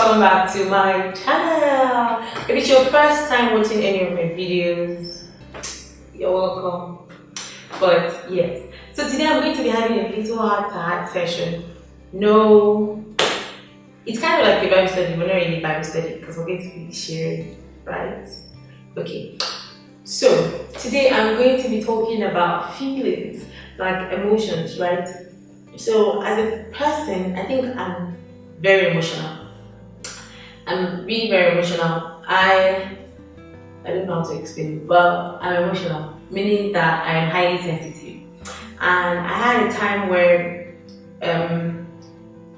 welcome back to my channel. If it's your first time watching any of my videos, you're welcome. But yes, so today I'm going to be having a little heart-to-heart session. No, it's kind of like a Bible study, but not really Bible study because we're going to be sharing, right? Okay, so today I'm going to be talking about feelings, like emotions, right? So as a person, I think I'm very emotional. I'm really very emotional. I don't know how to explain it, but I'm emotional, meaning that I'm highly sensitive. And I had a time where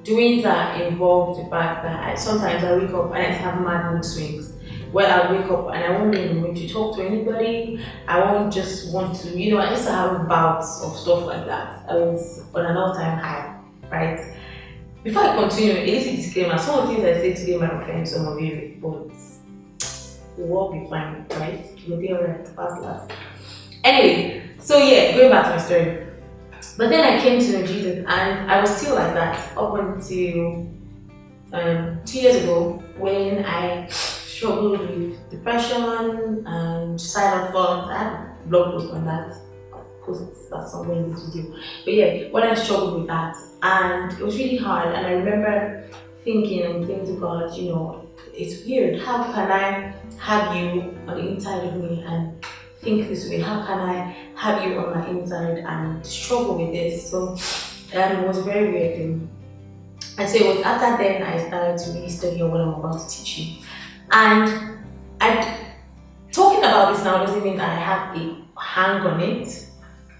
doing that involved the fact that sometimes I wake up and I have mad mood swings. Where I wake up and I won't be in the mood to talk to anybody. I won't just want to, I used to have bouts of stuff like that. I was on an all-time high, right? Before I continue, a little disclaimer, some of the things I say today might offend some of you, but we'll all be fine, right? We'll be alright, fast last. Anyways, so yeah, going back to my story. But then I came to know Jesus and I was still like that up until 2 years ago when I struggled with depression and suicidal thoughts. I have a blog post on that. I'll post that somewhere in this video. But yeah, when I struggled with that, and it was really hard, and I remember thinking to God, it's weird. How can I have you on the inside of me and think this way? How can I have you on my inside and struggle with this? So it was a very weird thing. And so it was after then I started to really study on what I'm about to teach you. And talking about this now doesn't mean that I have a hang on it,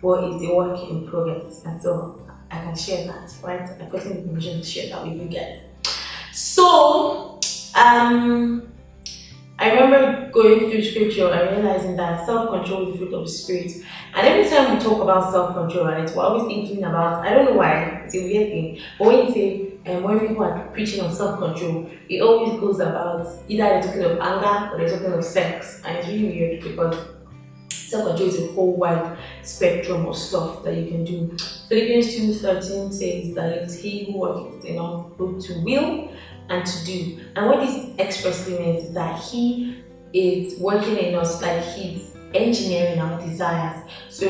but it's a work in progress. And so I can share that, right? I've gotten the permission to share that with you guys. So, I remember going through scripture and realizing that self-control is the fruit of the spirit. And every time we talk about self-control, right, we're always thinking about, I don't know why, it's a weird thing, but when you say, when people are preaching on self-control, it always goes about either they're talking of anger or they're talking of sex. And it's really weird because self-control is a whole wide spectrum of stuff that you can do. Philippians 2:13 says that it's he who works in us both to will and to do. And what this expressly means is that he is working in us, like he's engineering our desires. So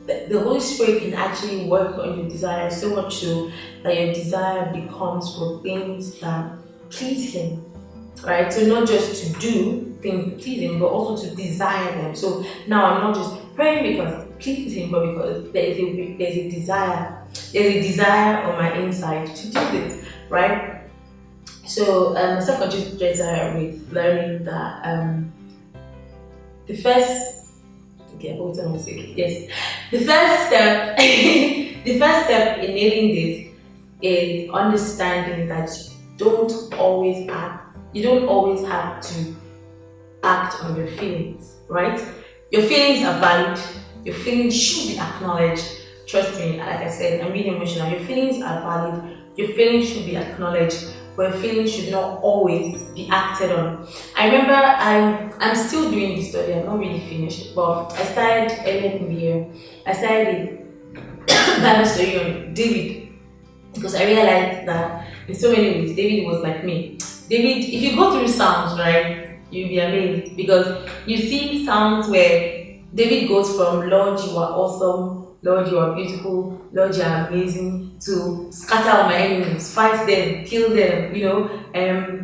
the Holy Spirit can actually work on your desires so much so that your desire becomes for things that please him, right? So not just to do things that please him, but also to desire them. So now I'm not just praying because it pleases him, but because there's a desire on my inside to do this, right? So self-control desire with learning that the first step the first step in nailing this is understanding that you don't always have to act on your feelings, right? Your feelings are valid, your feelings should be acknowledged. Trust me, like I said, I'm really emotional. Your feelings are valid, your feelings should be acknowledged, but your feelings should not always be acted on. I remember I'm still doing this study, I'm not really finished, but I started earlier in the year. I started a Bible study on David because I realized that in so many ways David was like me. David, if you go through Psalms, right, you'll be amazed because you see Psalms where David goes from Lord, you are awesome, Lord, you are beautiful, Lord, you are amazing, to scatter all my enemies, fight them, kill them,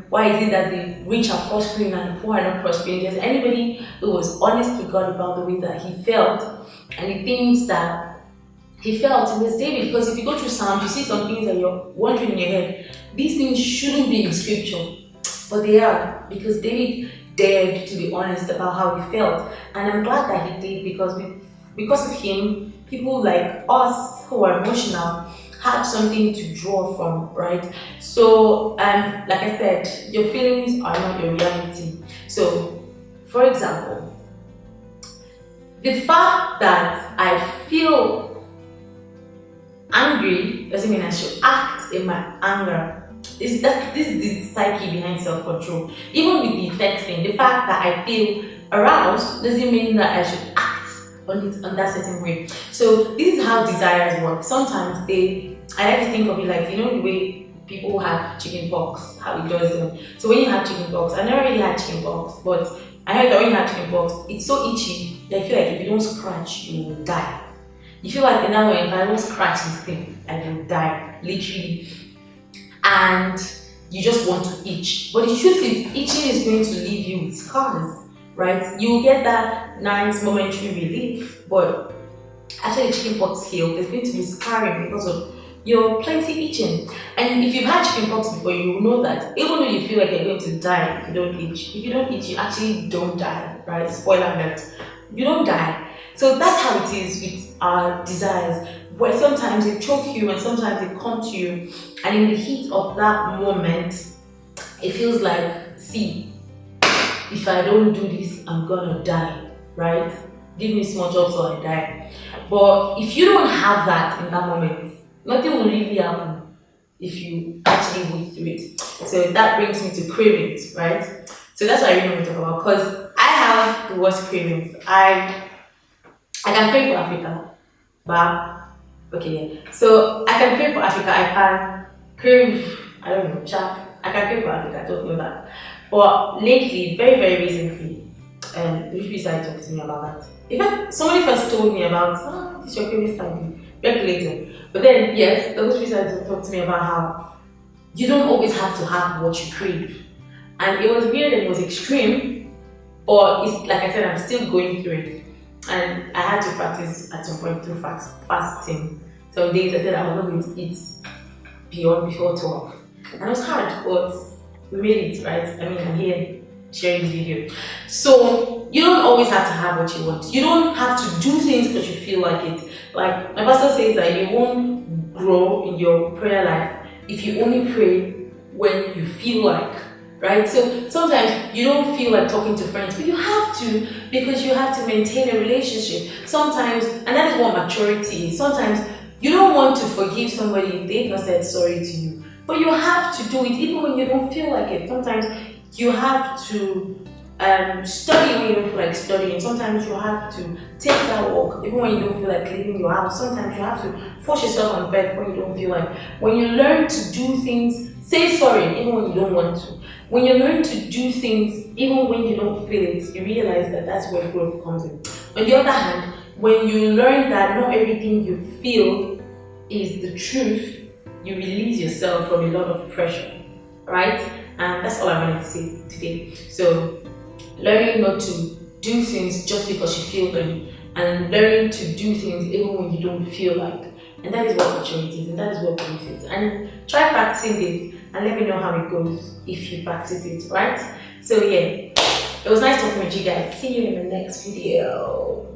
why is it that the rich are prospering and the poor are not prospering? There's anybody who was honest with God about the way that he felt and the things that he felt, it was David. Because if you go through Psalms, you see some things that you're wondering in your head, these things shouldn't be in scripture, but they are, because David dared to be honest about how he felt. And I'm glad that he did because of him, people like us who are emotional have something to draw from, right? So, like I said, your feelings are not your reality. So, for example, the fact that I feel angry doesn't mean I should act in my anger. This is the psyche behind self-control. Even with the effects thing, the fact that I feel aroused doesn't mean that I should act on that certain way. So this is how desires work. Sometimes I like to think of it like, the way people have chicken pox, how it does them. So when you have chicken pox, I never really had chicken pox, but I heard that when you have chicken pox, it's so itchy that I feel like if you don't scratch, you will die. You feel like in that way, if I don't scratch this thing, I will die, literally. And you just want to itch. But the truth is, itching is going to leave you with scars, right? You will get that nice momentary relief, but after the chicken pox heal, there's going to be scarring because of your plenty itching. And if you've had chicken pox before, you will know that even though you feel like you're going to die if you don't itch, if you don't itch, you actually don't die, right? Spoiler alert, you don't die. So that's how it is with our desires, where sometimes they choke you and sometimes they come to you, and in the heat of that moment, it feels like, see, if I don't do this, I'm gonna die, right? Give me small job so I die. But if you don't have that in that moment, nothing will really happen if you actually wait through it. So that brings me to cravings, right? So that's what I really want to talk about, because I have the worst cravings. I can crave for Africa, but okay, yeah. So I can crave for Africa. I can crave, I don't know, chat. I can crave for Africa. I don't know that. But lately, very very recently, the people started talking to me about that. In fact, somebody first told me about, this is your craving study, very later. But then, yes, the host started to talk to me about how you don't always have to have what you crave. And it was weird and it was extreme, but it's like I said, I'm still going through it. And I had to practice at some point through fasting. Some days I said I was not going to eat before 12. And it was hard, but we made it, right? I mean, I'm here sharing this video. So you don't always have to have what you want. You don't have to do things because you feel like it. Like my pastor says that you won't grow in your prayer life if you only pray when you feel like, right? So sometimes you don't feel like talking to friends, but you have to, because you have to maintain a relationship. Sometimes, and that is what maturity is. Sometimes you don't want to forgive somebody if they've not said sorry to you, but you have to do it even when you don't feel like it. Sometimes you have to study when you don't feel like studying. Sometimes you have to take that walk even when you don't feel like leaving your house. Sometimes you have to force yourself on bed when you don't feel like. When you learn to do things, say sorry even when you don't want to. When you learn to do things even when you don't feel it, you realize that that's where growth comes in. On the other hand, when you learn that not everything you feel is the truth, you release yourself from a lot of pressure, right? And that's all I wanted to say today. So, learning not to do things just because you feel them, and learning to do things even when you don't feel like. And that is what maturity is, and that is what growth is. And try practicing this, and let me know how it goes if you practice it, right? So yeah, it was nice talking with you guys. See you in the next video.